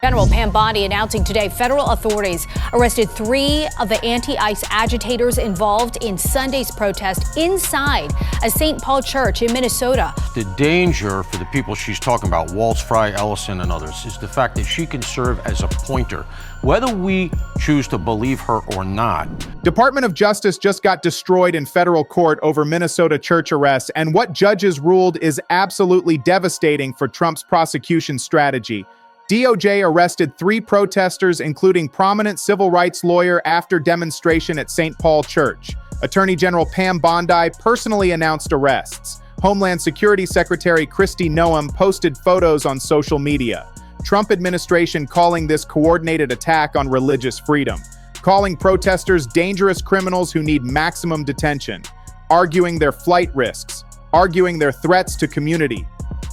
General Pam Bondi announcing today federal authorities arrested 3 of the anti-ICE agitators involved in Sunday's protest inside a St. Paul church in Minnesota. The danger for the people she's talking about, Waltz, Fry, Ellison, and others, is the fact that she can serve as a pointer, whether we choose to believe her or not. Department of Justice just got destroyed in federal court over Minnesota church arrests, and what judges ruled is absolutely devastating for Trump's prosecution strategy. DOJ arrested 3 protesters, including prominent civil rights lawyer after demonstration at St. Paul Church. Attorney General Pam Bondi personally announced arrests. Homeland Security Secretary Kristi Noem posted photos on social media. Trump administration calling this coordinated attack on religious freedom, calling protesters dangerous criminals who need maximum detention, arguing their flight risks, arguing their threats to community,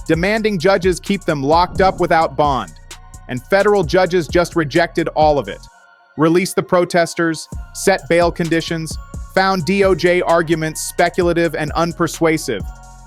demanding judges keep them locked up without bond. And federal judges just rejected all of it. Released the protesters, set bail conditions, found DOJ arguments speculative and unpersuasive.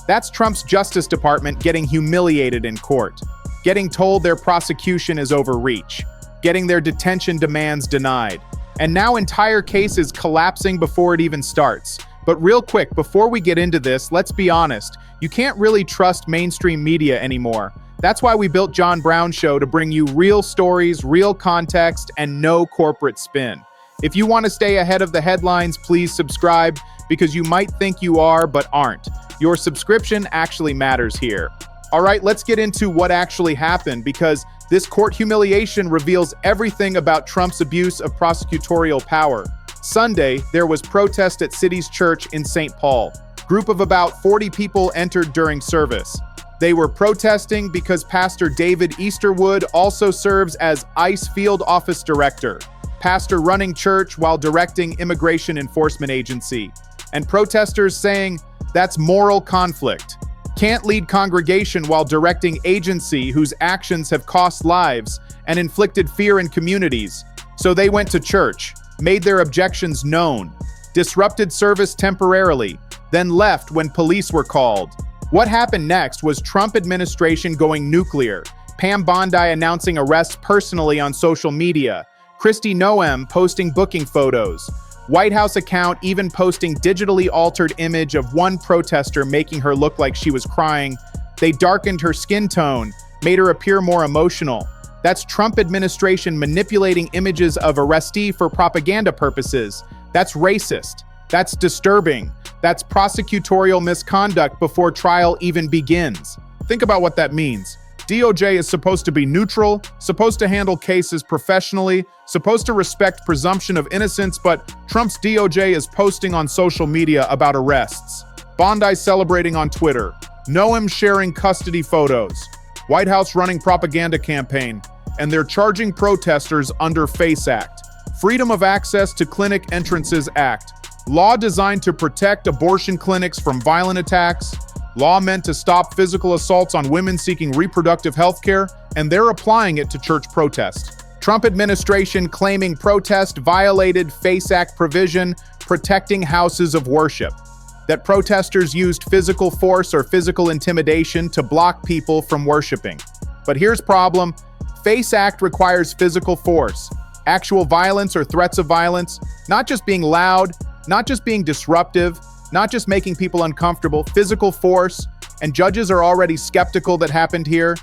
That's Trump's Justice Department getting humiliated in court, getting told their prosecution is overreach, getting their detention demands denied, and now entire cases collapsing before it even starts. But real quick, before we get into this, let's be honest, you can't really trust mainstream media anymore. That's why we built John Brown Show, to bring you real stories, real context, and no corporate spin. If you want to stay ahead of the headlines, please subscribe, because you might think you are, but aren't. Your subscription actually matters here. All right, let's get into what actually happened, because this court humiliation reveals everything about Trump's abuse of prosecutorial power. Sunday, there was protest at City's Church in St. Paul. Group of about 40 people entered during service. They were protesting because Pastor David Easterwood also serves as ICE Field Office Director, pastor running church while directing Immigration Enforcement Agency, and protesters saying that's moral conflict. Can't lead congregation while directing agency whose actions have cost lives and inflicted fear in communities. So they went to church, made their objections known, disrupted service temporarily, then left when police were called. What happened next was Trump administration going nuclear, Pam Bondi announcing arrests personally on social media, Kristi Noem posting booking photos, White House account even posting digitally altered image of one protester making her look like she was crying. They darkened her skin tone, made her appear more emotional. That's Trump administration manipulating images of arrestee for propaganda purposes. That's racist. That's disturbing. That's prosecutorial misconduct before trial even begins. Think about what that means. DOJ is supposed to be neutral, supposed to handle cases professionally, supposed to respect presumption of innocence, but Trump's DOJ is posting on social media about arrests. Bondi celebrating on Twitter. Noem sharing custody photos. White House running propaganda campaign. And they're charging protesters under FACE Act. Freedom of Access to Clinic Entrances Act. Law designed to protect abortion clinics from violent attacks, law meant to stop physical assaults on women seeking reproductive health care, and they're applying it to church protest. Trump administration claiming protest violated FACE Act provision protecting houses of worship, that protesters used physical force or physical intimidation to block people from worshiping. But here's problem, FACE Act requires physical force, actual violence or threats of violence, not just being loud, not just being disruptive, not just making people uncomfortable, physical force, and judges are already skeptical that happened here.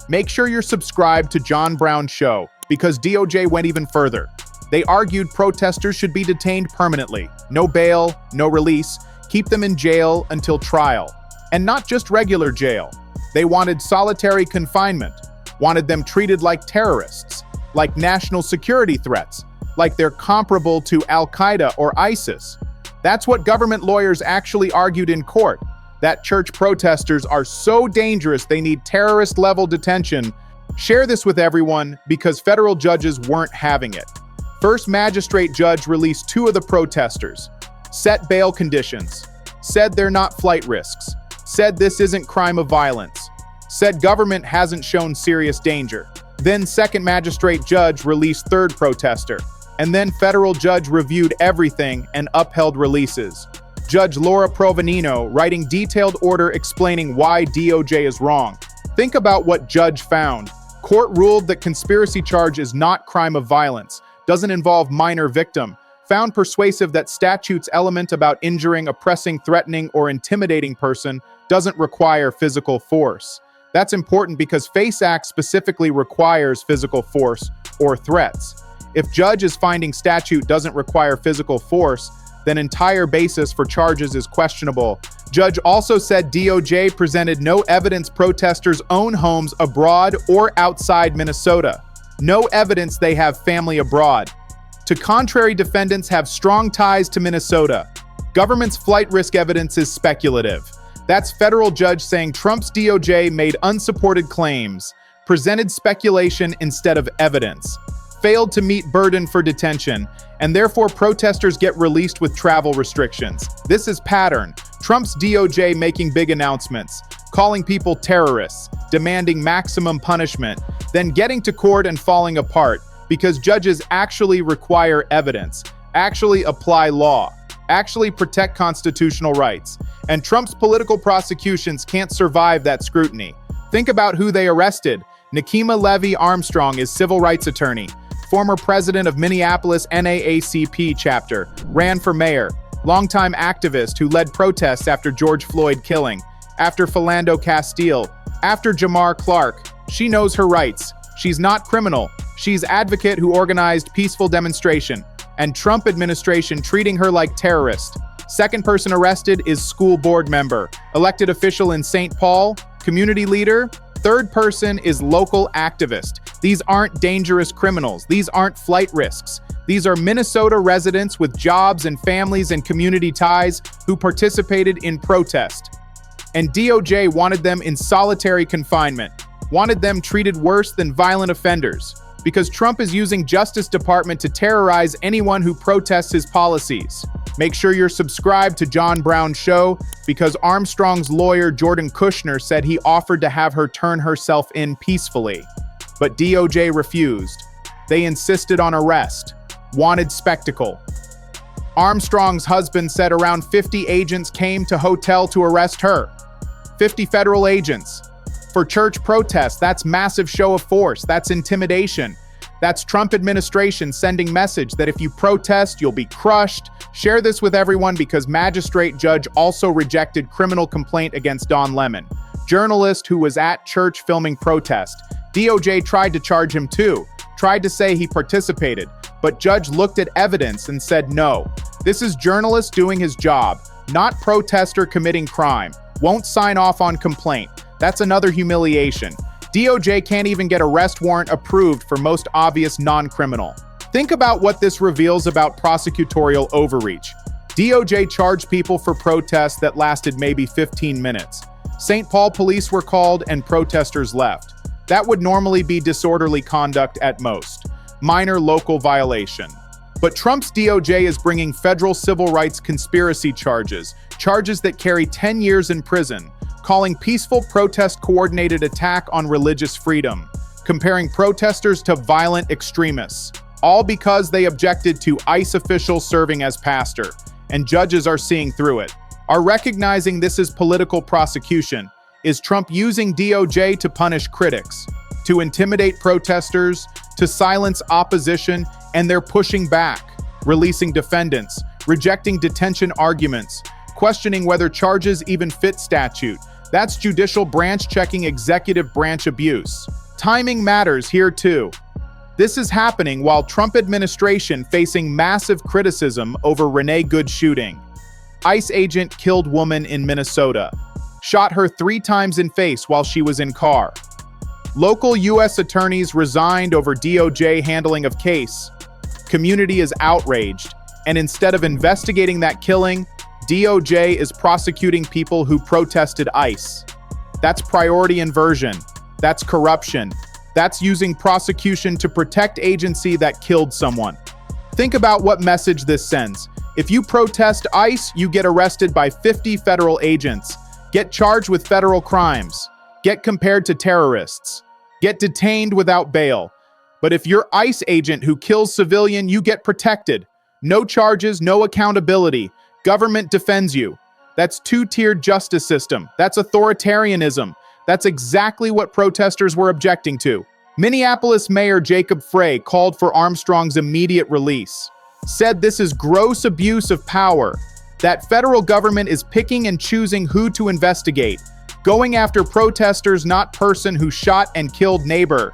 Make sure you're subscribed to John Brown Show, because DOJ went even further. They argued protesters should be detained permanently. No bail, no release, keep them in jail until trial. And not just regular jail. They wanted solitary confinement, wanted them treated like terrorists, like national security threats, like they're comparable to Al-Qaeda or ISIS. That's what government lawyers actually argued in court, that church protesters are so dangerous they need terrorist-level detention. Share this with everyone, because federal judges weren't having it. First magistrate judge released 2 of the protesters, set bail conditions, said they're not flight risks, said this isn't crime of violence, said government hasn't shown serious danger. Then second magistrate judge released 3rd protester. And then federal judge reviewed everything and upheld releases. Judge Laura Provenino writing detailed order explaining why DOJ is wrong. Think about what judge found. Court ruled that conspiracy charge is not crime of violence, doesn't involve minor victim, found persuasive that statute's element about injuring, oppressing, threatening, or intimidating person doesn't require physical force. That's important because FACE Act specifically requires physical force or threats. If judge is finding statute doesn't require physical force, then entire basis for charges is questionable. Judge also said DOJ presented no evidence protesters own homes abroad or outside Minnesota. No evidence they have family abroad. To contrary, defendants have strong ties to Minnesota. Government's flight risk evidence is speculative. That's federal judge saying Trump's DOJ made unsupported claims, presented speculation instead of evidence, failed to meet burden for detention, and therefore protesters get released with travel restrictions. This is pattern. Trump's DOJ making big announcements, calling people terrorists, demanding maximum punishment, then getting to court and falling apart because judges actually require evidence, actually apply law, actually protect constitutional rights. And Trump's political prosecutions can't survive that scrutiny. Think about who they arrested. Nikema Levy Armstrong is civil rights attorney, former president of Minneapolis NAACP chapter, ran for mayor, longtime activist who led protests after George Floyd killing, after Philando Castile, after Jamar Clark. She knows her rights. She's not criminal. She's advocate who organized peaceful demonstration, and Trump administration treating her like terrorist. Second person arrested is school board member, elected official in St. Paul, community leader. Third person is local activist. These aren't dangerous criminals. These aren't flight risks. These are Minnesota residents with jobs and families and community ties who participated in protest. And DOJ wanted them in solitary confinement, wanted them treated worse than violent offenders, because Trump is using Justice Department to terrorize anyone who protests his policies. Make sure you're subscribed to John Brown's show, because Armstrong's lawyer Jordan Kushner said he offered to have her turn herself in peacefully. But DOJ refused. They insisted on arrest, wanted spectacle. Armstrong's husband said around 50 agents came to hotel to arrest her. 50 federal agents. For church protests, that's massive show of force. That's intimidation. That's Trump administration sending message that if you protest, you'll be crushed. Share this with everyone because magistrate judge also rejected criminal complaint against Don Lemon, journalist who was at church filming protest. DOJ tried to charge him too, tried to say he participated, but judge looked at evidence and said no. This is journalist doing his job, not protester committing crime. Won't sign off on complaint. That's another humiliation. DOJ can't even get arrest warrant approved for most obvious non-criminal. Think about what this reveals about prosecutorial overreach. DOJ charged people for protests that lasted maybe 15 minutes. St. Paul police were called and protesters left. That would normally be disorderly conduct at most. Minor local violation. But Trump's DOJ is bringing federal civil rights conspiracy charges, charges that carry 10 years in prison, calling peaceful protest coordinated attack on religious freedom, comparing protesters to violent extremists, all because they objected to ICE officials serving as pastor, and judges are seeing through it, are recognizing this is political prosecution. Is Trump using DOJ to punish critics, to intimidate protesters, to silence opposition, and they're pushing back, releasing defendants, rejecting detention arguments, questioning whether charges even fit statute. That's judicial branch checking executive branch abuse. Timing matters here too. This is happening while Trump administration facing massive criticism over Renee Good shooting. ICE agent killed woman in Minnesota. Shot her 3 times in face while she was in car. Local U.S. attorneys resigned over DOJ handling of case. Community is outraged, and instead of investigating that killing, DOJ is prosecuting people who protested ICE. That's priority inversion. That's corruption. That's using prosecution to protect agency that killed someone. Think about what message this sends. If you protest ICE, you get arrested by 50 federal agents, get charged with federal crimes, get compared to terrorists, get detained without bail. But if you're ICE agent who kills civilian, you get protected. No charges, no accountability. Government defends you. That's two-tiered justice system. That's authoritarianism. That's exactly what protesters were objecting to. Minneapolis Mayor Jacob Frey called for Armstrong's immediate release, said this is gross abuse of power, that federal government is picking and choosing who to investigate, going after protesters, not person who shot and killed neighbor.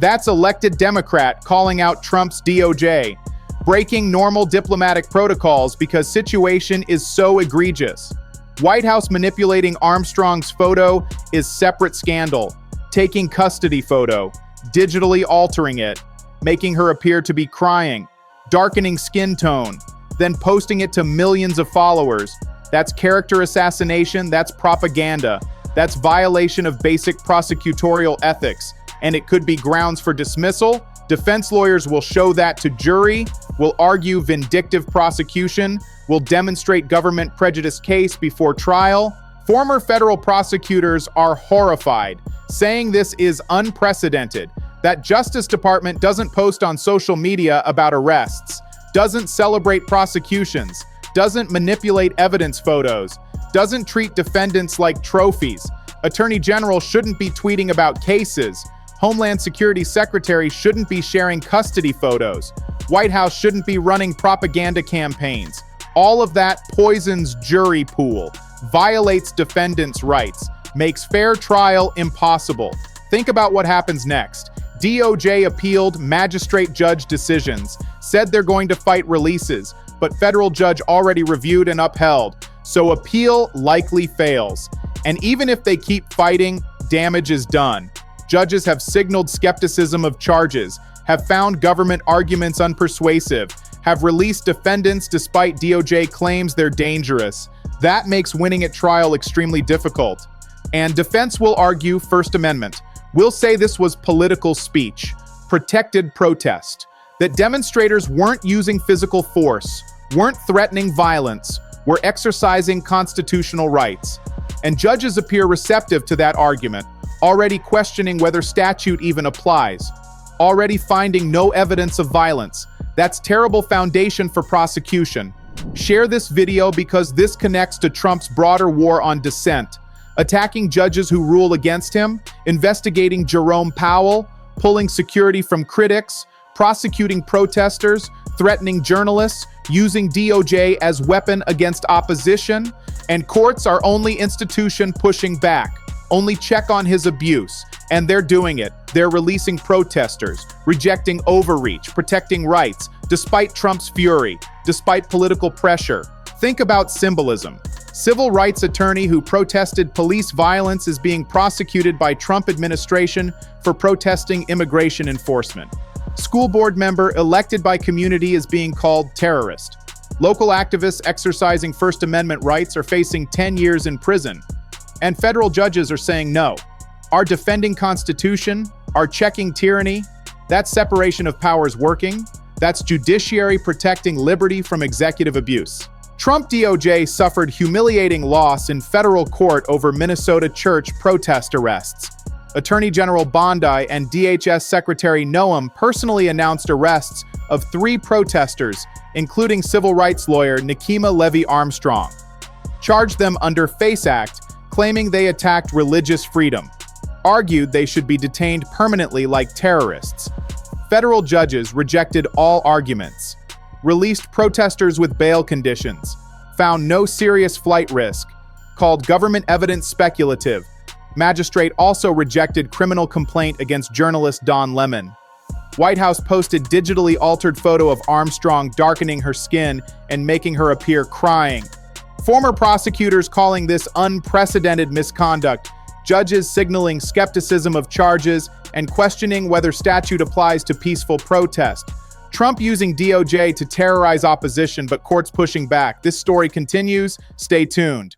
That's elected Democrat calling out Trump's DOJ, breaking normal diplomatic protocols because situation is so egregious. White House manipulating Armstrong's photo is separate scandal, taking custody photo, digitally altering it, making her appear to be crying, darkening skin tone, then posting it to millions of followers. That's character assassination, that's propaganda, that's violation of basic prosecutorial ethics, and it could be grounds for dismissal. Defense lawyers will show that to jury, will argue vindictive prosecution, will demonstrate government prejudice case before trial. Former federal prosecutors are horrified, saying this is unprecedented, that Justice Department doesn't post on social media about arrests, doesn't celebrate prosecutions, doesn't manipulate evidence photos, doesn't treat defendants like trophies. Attorney General shouldn't be tweeting about cases. Homeland Security Secretary shouldn't be sharing custody photos. White House shouldn't be running propaganda campaigns. All of that poisons jury pool, violates defendants' rights, makes fair trial impossible. Think about what happens next. DOJ appealed magistrate judge decisions, said they're going to fight releases, but federal judge already reviewed and upheld, so appeal likely fails. And even if they keep fighting, damage is done. Judges have signaled skepticism of charges, have found government arguments unpersuasive, have released defendants despite DOJ claims they're dangerous. That makes winning at trial extremely difficult. And defense will argue First Amendment. We'll say this was political speech, protected protest, that demonstrators weren't using physical force, weren't threatening violence, were exercising constitutional rights. And judges appear receptive to that argument, already questioning whether statute even applies, already finding no evidence of violence. That's terrible foundation for prosecution. Share this video because this connects to Trump's broader war on dissent, attacking judges who rule against him, investigating Jerome Powell, pulling security from critics, prosecuting protesters, threatening journalists, using DOJ as weapon against opposition, and courts are only institution pushing back. Only check on his abuse, and they're doing it. They're releasing protesters, rejecting overreach, protecting rights, despite Trump's fury, despite political pressure. Think about symbolism. Civil rights attorney who protested police violence is being prosecuted by Trump administration for protesting immigration enforcement. School board member elected by community is being called terrorist. Local activists exercising First Amendment rights are facing 10 years in prison. And federal judges are saying no. Our defending Constitution, our checking tyranny, that's separation of powers working. That's judiciary protecting liberty from executive abuse. Trump DOJ suffered humiliating loss in federal court over Minnesota church protest arrests. Attorney General Bondi and DHS Secretary Noam personally announced arrests of 3 protesters, including civil rights lawyer Nikema Levy Armstrong. Charged them under FACE Act, claiming they attacked religious freedom. Argued they should be detained permanently like terrorists. Federal judges rejected all arguments. Released protesters with bail conditions, found no serious flight risk, called government evidence speculative. Magistrate also rejected criminal complaint against journalist Don Lemon. White House posted digitally altered photo of Armstrong darkening her skin and making her appear crying. Former prosecutors calling this unprecedented misconduct, judges signaling skepticism of charges and questioning whether statute applies to peaceful protest. Trump using DOJ to terrorize opposition, but courts pushing back. This story continues. Stay tuned.